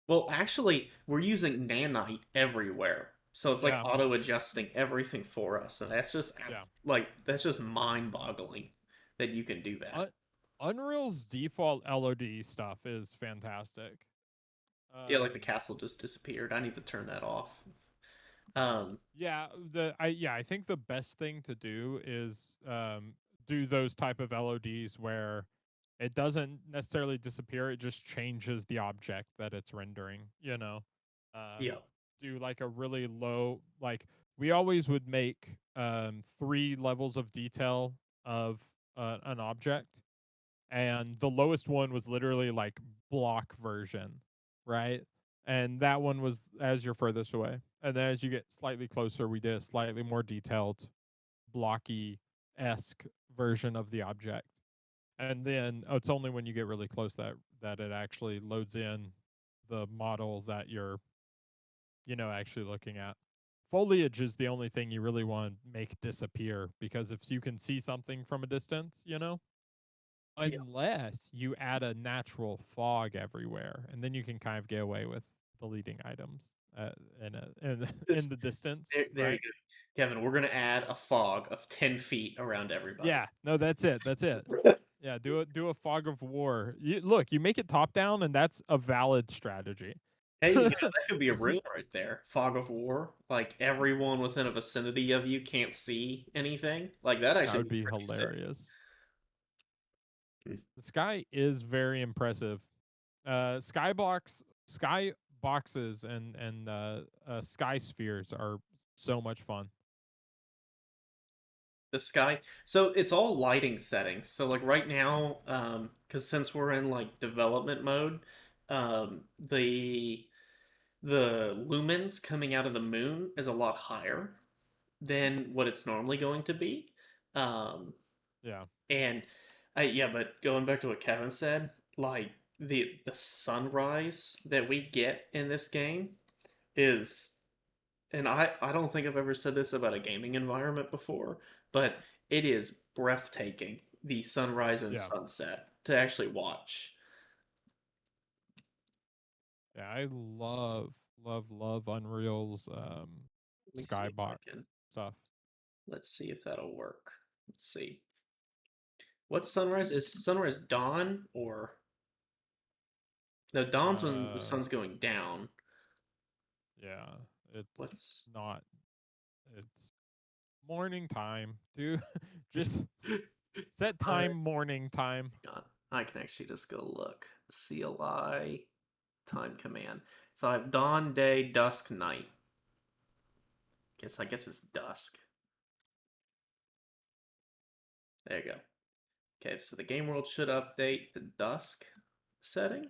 Well, actually, we're using nanite everywhere. So it's like Yeah. auto adjusting everything for us. And that's just Yeah. that's just mind-boggling that you can do that. Un- Unreal's default LOD stuff is fantastic. Yeah, like the Um castle just disappeared. I need to turn that off. Um, I think the best thing to do is do those type of LODs where it doesn't necessarily disappear, it just changes the object that it's rendering, you know. Uh yeah. do like a really low, like we always would make 3 levels of detail of an object, and the lowest one was literally like block version, right? And that one was as you're furthest away. And then as you get slightly closer, we did a slightly more detailed, blocky esque version of the object. And then it's only when you get really close that it actually loads in the model that you're, actually looking at. Foliage is the only thing you really want to make disappear, because if you can see something from a distance, Yeah. unless you add a natural fog everywhere, and then you can kind of get away with deleting items in the distance, There you right? go, Kevin. We're gonna add a fog of 10 feet around everybody. Yeah, no, that's it. That's it. Yeah, do a fog of war. Look, you make it top down, and that's a valid strategy. Hey, that could be a rule right there. Fog of war. Like everyone within a vicinity of you can't see anything. Like that That actually would be be pretty sick. hilarious. The sky is very impressive. Sky boxes and sky spheres are so much fun. The sky. So it's all lighting settings. So like right now, because since we're in like development mode, the lumens coming out of the moon is a lot higher than what it's normally going to be. Um, Yeah, and yeah, but going back to what Kevin said, like the sunrise that we get in this game is, and I don't think I've ever said this about a gaming environment before, but it is breathtaking, the sunrise and yeah, sunset to actually watch. yeah. I love Unreal's Let me see if I skybox can. stuff. Let's see if that'll work. Let's see. What sunrise is sunrise dawn or no, dawn's when the Uh, sun's going down. yeah, it's What's not. It's morning time, dude. Just set time? time morning time. God, I can actually just go look. CLI time command. So I have dawn, day, dusk, night. I guess it's dusk. There you go. Okay, so the game world should update the dusk setting,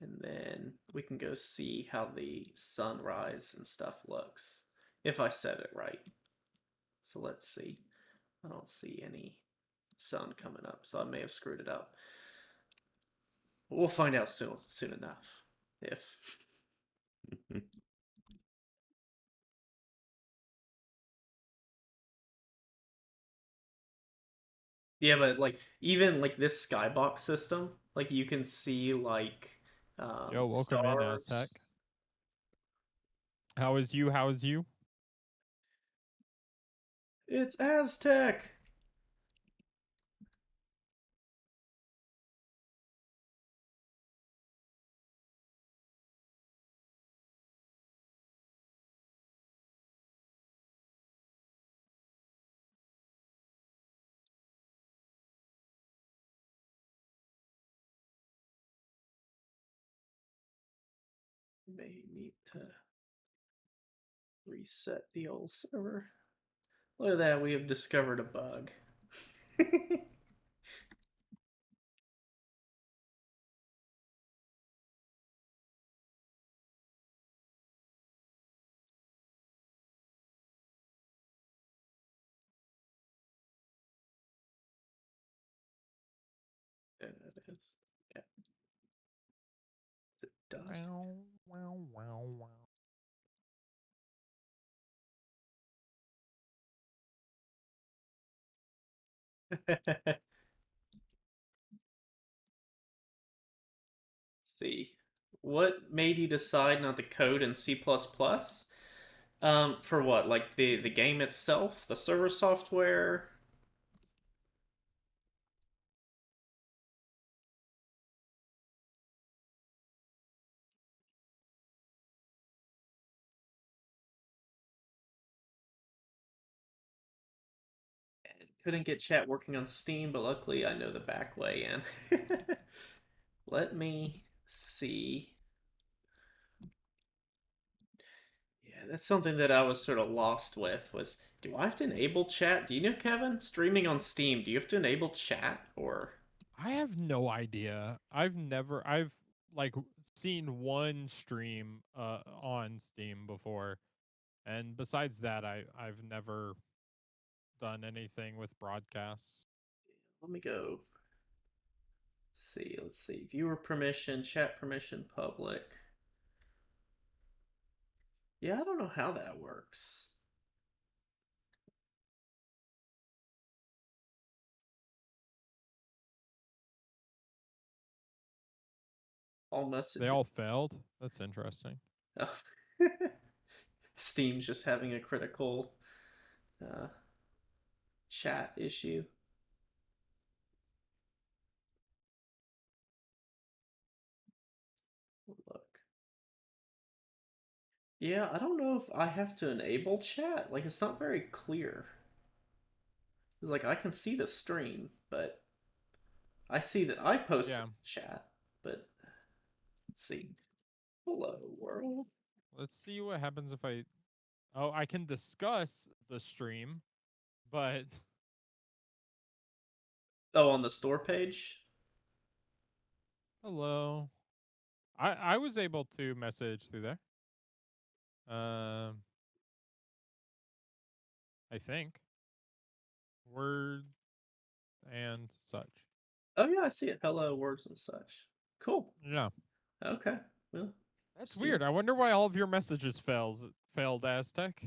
and then we can go see how the sunrise and stuff looks. If I said it right. So let's see. I don't see any sun coming up, so I may have screwed it up. We'll find out soon enough. If yeah, but like even like this skybox system, like you can see like Yo, welcome in, Aztec. stars. How is you? How is you? It's Aztec. May need to reset the old server. Look at that, we have discovered a bug. Yeah, it is. Yeah, it's a dust. Wow, wow, wow, wow. See. What made you decide not to code in C++? For what? Like the game itself, the server software? Couldn't get chat working on Steam, but luckily I know the back way in. Let me see. Yeah, that's something that I was sort of lost with was do I have to enable chat? Do you know, Kevin? Streaming on Steam, do you have to enable chat or I have no idea. I've like seen one stream on Steam before, and besides that I've never done anything with broadcasts. let me go. see, let's see. Viewer permission, chat permission, public. Yeah, I don't know how that works. All They messages. all failed. That's interesting. Oh. Steam's just having a critical uh, chat issue. Look. Yeah, I don't know if I have to enable chat. Like, it's not very clear. It's like I can see the stream, but I see that I posted Yeah. chat. But let's see. Hello, world. Let's see what happens if I. Oh, I can discuss the stream, but Oh, on the store page? hello. I was able to message through there. I think word and such. Oh, yeah, I see it. Hello, words and such. Cool. Yeah, Okay. Well, that's Steam. weird. I wonder why all of your messages failed, Aztec.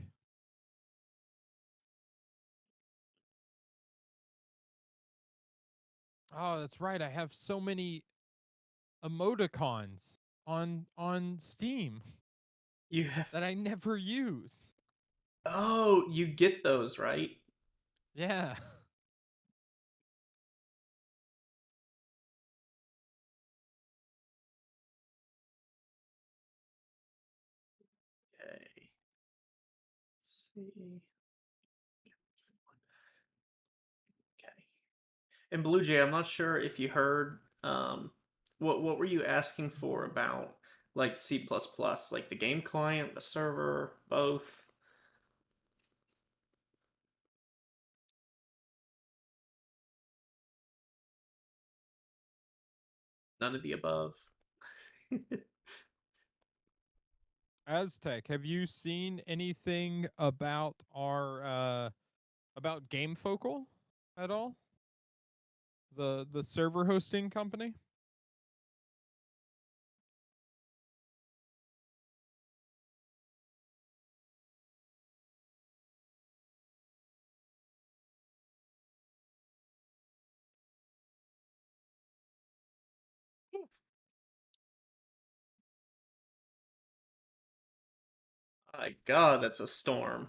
Oh, that's right. I have so many emoticons on Steam You have. that I never use. Oh, you get those, right? Yeah. Okay. Let's see. Okay. And Blue Jay, I'm not sure if you heard what were you asking for about like C++, like the game client, the server, both? None of the above. Aztec, have you seen anything about our about Game Focal at all? The server hosting company? My God, that's a storm.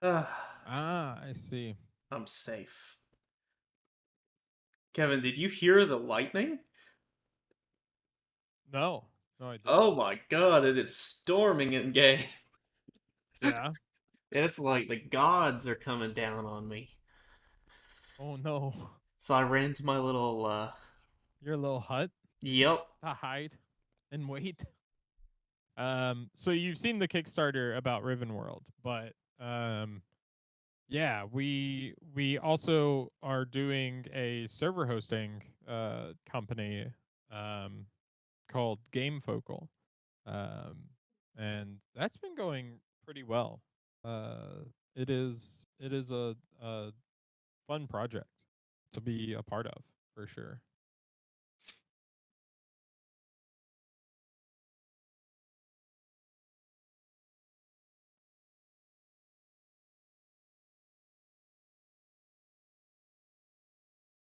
Ah, Ah, I see. I'm safe. Kevin, did you hear the lightning? No. No, I didn't. Oh my God, it is storming in game. Yeah. It's like the gods are coming down on me. Oh no. So I ran into my little Your little hut yep. to hide and wait. So you've seen the Kickstarter about RivenWorld, but yeah, we also are doing a server hosting company um called Game Focal. Um and that's been going pretty well. Uh it is a fun project to be a part of for sure.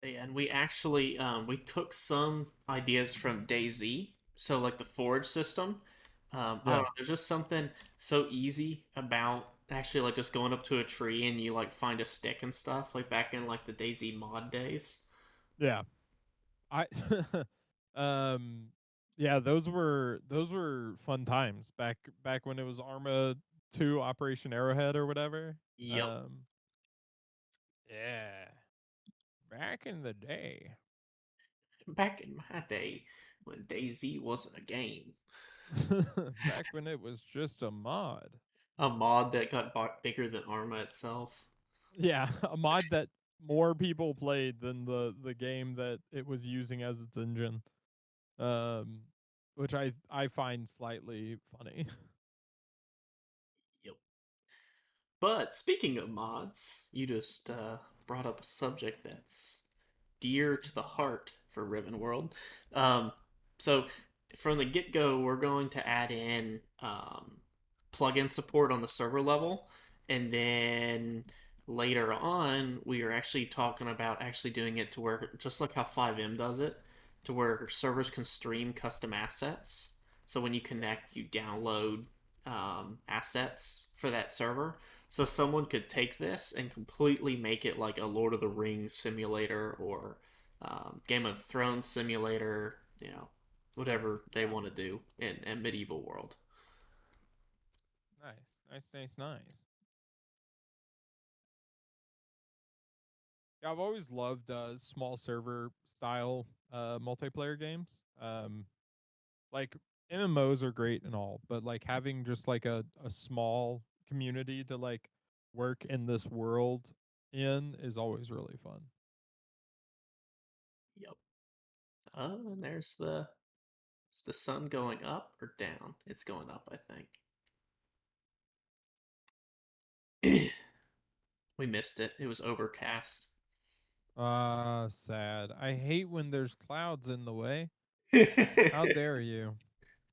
Yeah, and we actually we took some ideas from DayZ, so like the forage system. I don't Yeah. know. There's just something so easy about actually like just going up to a tree and you like find a stick and stuff like back in like the DayZ mod days. Yeah. I um yeah, those were fun times back when it was Arma 2 Operation Arrowhead or whatever. Yep. Um yeah. Back in the day. Back in my day, when DayZ wasn't a game, Back when it was just a mod. a mod that got bigger than Arma itself. Yeah, a mod that more people played than the game that it was using as its engine. Um, which I find slightly funny. Yep. But speaking of mods, you just brought up a subject that's dear to the heart for RivenWorld. Um, so from the get go, we're going to add in plugin support on the server level, and then later on, we are actually talking about actually doing it to where just like how 5M does it, to where servers can stream custom assets. So when you connect, you download assets for that server. So someone could take this and completely make it like a Lord of the Rings simulator or Game of Thrones simulator, whatever they Yeah. want to do in medieval world. Nice. Yeah, I've always loved small server style multiplayer games. Like MMOs are great and all, but like having just like a small community to like work in this world in is always really fun. Yep. And there's the is the sun going up or down? It's going up, I think. We missed it. It was overcast. Sad. I hate when there's clouds in the way. How How dare you?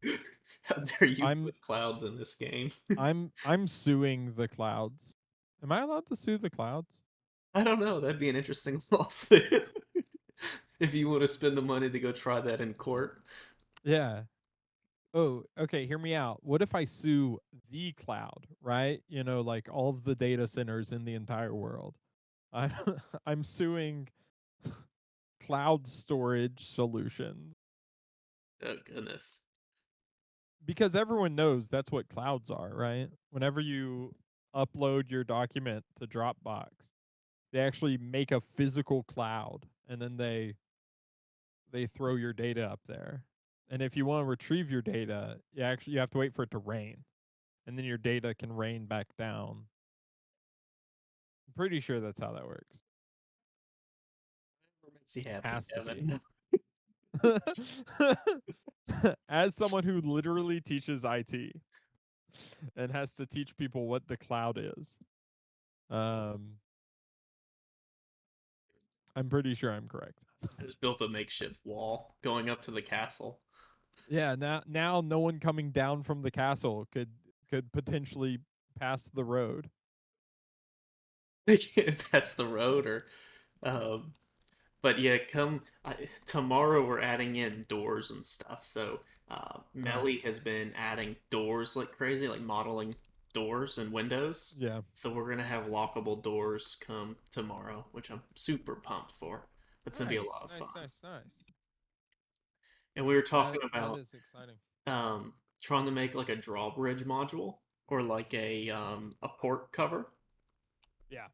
dare you I'm put clouds in this game? I'm suing the clouds. Am I allowed to sue the clouds? I don't know. That'd be an interesting lawsuit. If you want to spend the money to go try that in court. Yeah. Oh, okay, hear me out. What if I sue the cloud, right? You know, like all of the data centers in the entire world. I I'm suing cloud storage solutions Oh goodness. because everyone knows that's what clouds are, right? Whenever you upload your document to Dropbox, they actually make a physical cloud and then they throw your data up there. And if you want to retrieve your data, you have to wait for it to rain, and then your data can rain back down. I'm pretty sure that's how that works. What makes you happy, Has to be. Kevin? As someone who literally teaches IT and has to teach people what the cloud is, um, I'm pretty sure I'm correct. I just built a makeshift wall going up to the castle. Yeah, now no one coming down from the castle could potentially pass the road. That's the road, or um, but yeah, tomorrow we're adding in doors and stuff. So Melly Nice. has been adding doors like crazy, like modeling doors and windows. Yeah. So we're gonna have lockable doors come tomorrow, which I'm super pumped for. It's gonna be a Nice. lot of fun. Nice. And we were talking That about is exciting. trying to make like a drawbridge module or like a port cover. Yeah.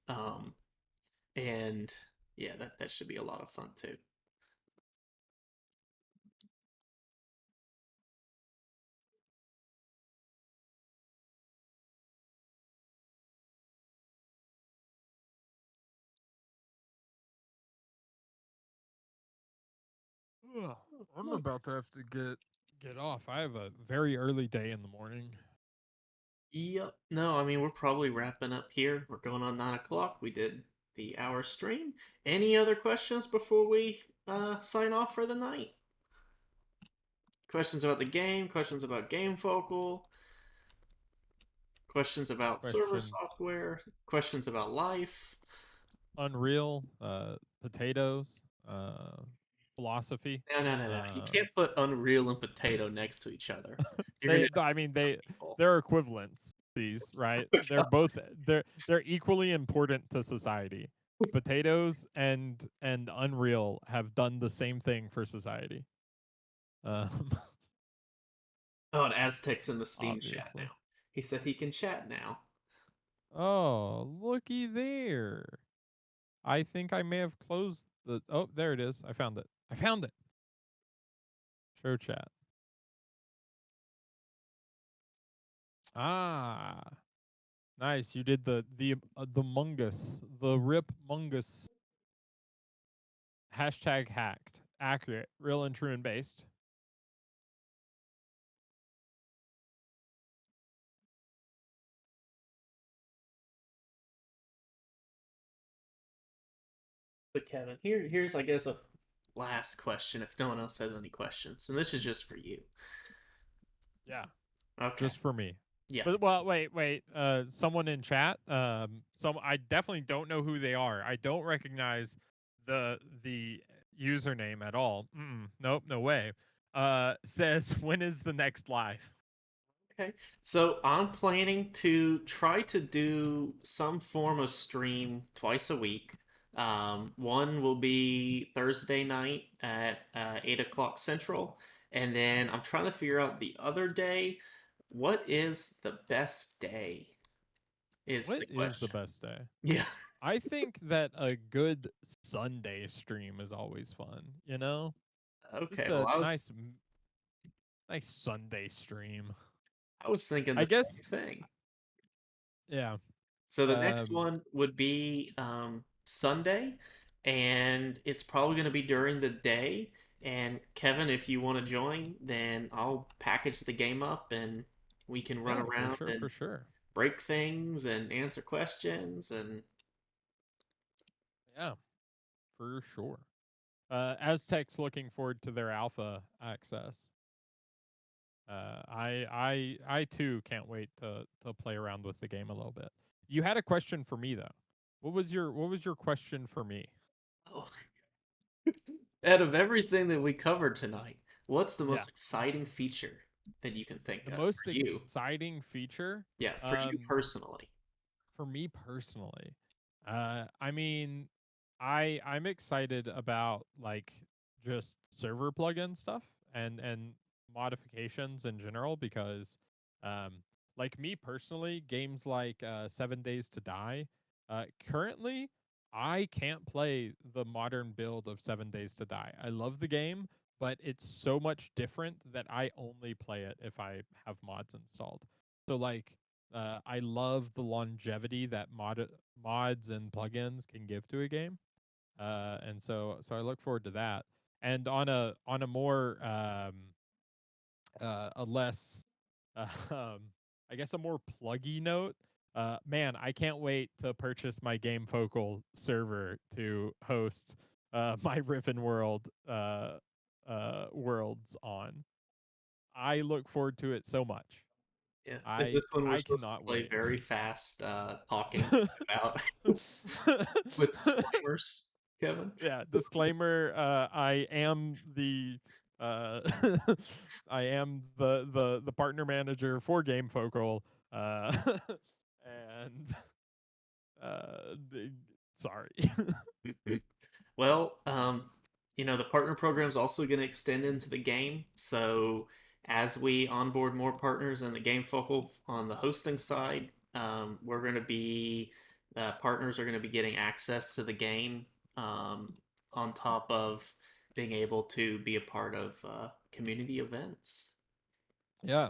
Um, and yeah, that should be a lot of fun too. Ugh, I'm about to have to get off. I have a very early day in the morning. Yep. No, I mean we're probably wrapping up here. We're going on 9 o'clock. We did the hour stream. Any other questions before we sign off for the night? Questions about the game? Questions about Game Focal? Questions about server Question software? Questions about life? Unreal, potatoes, philosophy. No. You can't put Unreal and Potato next to each other. You're gonna I mean some people. they're equivalents, these, right? They're both they're equally important to society. Potatoes and Unreal have done the same thing for society. Um Oh, and Aztec's in the Steam chat obviously. now. He said he can chat now. Oh, looky there. I think I may have closed the. Oh, there it is. I found it. I found it. Show chat. Ah, nice. You did the mungus, the rip mungus. Hashtag hacked. Accurate. Real and true and based. But Kevin, here's I guess a last question if no one else has any questions, and this is just for you. Yeah, Okay. just for me. Yeah. But well, wait. Someone in chat. Some I definitely don't know who they are. I don't recognize the username at all. Nope, no way. Says when is the next live? Okay. So I'm planning to try to do some form of stream twice a week. One will be Thursday night at 8 o'clock Central, and then I'm trying to figure out the other day. What is the best day? Is What the is the question. best day? Yeah. I think that a good Sunday stream is always fun. You know, just Okay. Well, a nice Sunday stream. I was thinking I the guess. same thing. Yeah. So the next Um. one would be Sunday, and it's probably going to be during the day. And Kevin, if you want to join, then I'll package the game up and we can run Yeah, for around sure, for and sure. break things and answer questions. And Yeah, for sure. Aztec's looking forward to their alpha access. I too can't wait to play around with the game a little bit. You had a question for me though. What was your question for me? oh, out of everything that we covered tonight, what's the Yeah, most exciting feature that you can think the of most for you? exciting feature. Yeah, for you Um, personally. for me personally, I mean, I'm excited about like just server plugin stuff and modifications in general because, um, like me personally, games like 7 Days to Die, currently I can't play the modern build of 7 Days to Die. I love the game, but it's so much different that I only play it if I have mods installed. So like I love the longevity that mods and plugins can give to a game, and so I look forward to that. And on a more a less um, I guess a more pluggy note, man, I can't wait to purchase my Game Focal server to host my RivenWorld worlds on. I look forward to it so much. Yeah, is I this when we're I supposed to cannot play wait. very fast talking about with disclaimers, Kevin? Yeah, disclaimer, I am the uh I am the partner manager for Game Focal, uh and sorry. Well, the partner program is also going to extend into the game. So as we onboard more partners in the game focal on the hosting side, we're going to be partners are going to be getting access to the game on top of being able to be a part of community events. Yeah.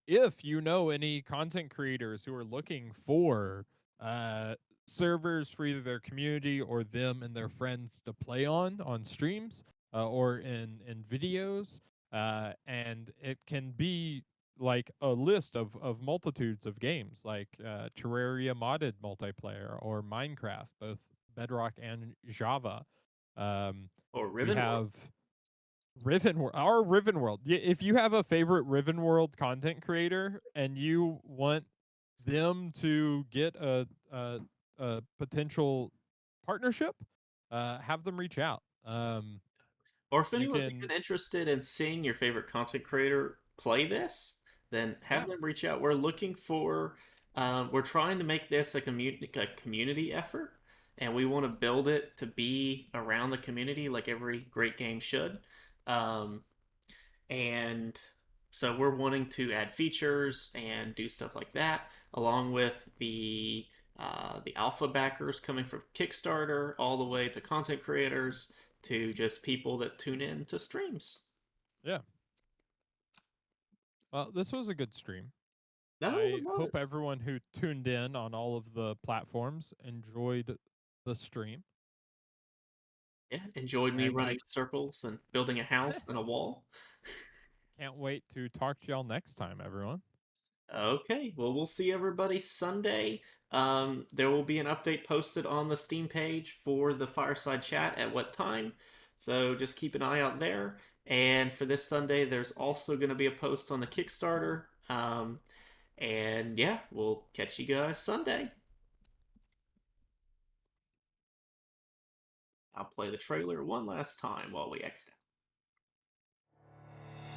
If you know any content creators who are looking for uh servers for either their community or them and their friends to play on streams, or in videos, and it can be like a list of multitudes of games like Terraria modded multiplayer or Minecraft, both Bedrock and Java. um Or we Riven World. have our RivenWorld. If you have a favorite RivenWorld content creator and you want them to get a potential partnership, have them reach out. Or if You anyone's even can, interested in seeing your favorite content creator play this, then have yeah, them reach out. We're trying to make this a community effort, and we want to build it to be around the community like every great game should. Um, and so we're wanting to add features and do stuff like that, along with the the alpha backers coming from Kickstarter, all the way to content creators, to just people that tune in to streams. Yeah. Well, this was a good stream. No, I hope everyone who tuned in on all of the platforms enjoyed the stream. Yeah, enjoyed me And running circles and building a house and a wall. Can't wait to talk to y'all next time, everyone. Okay, well, we'll see everybody Sunday. There will be an update posted on the Steam page for the Fireside Chat at what time. So just keep an eye out there. And for this Sunday, there's also going to be a post on the Kickstarter. And yeah, we'll catch you guys Sunday. I'll play the trailer one last time while we exit.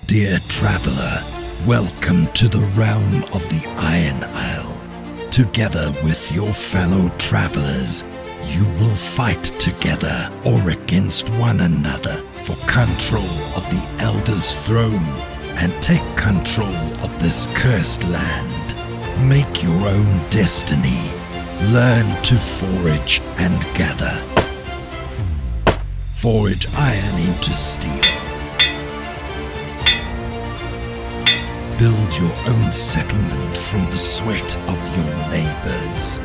Dear traveler, welcome to the realm of the Iron Isle. Together with your fellow travelers, you will fight together or against one another for control of the Elder's throne and take control of this cursed land. Make your own destiny. Learn to forage and gather. Forge iron into steel. Build your own settlement from the sweat of your neighbors.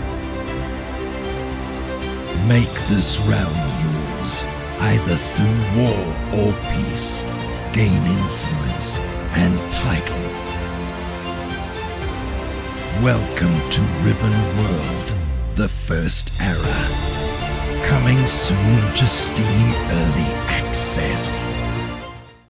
Make this realm yours, either through war or peace. Gain influence and title. Welcome to RivenWorld, the first era. Coming soon to Steam Early Access.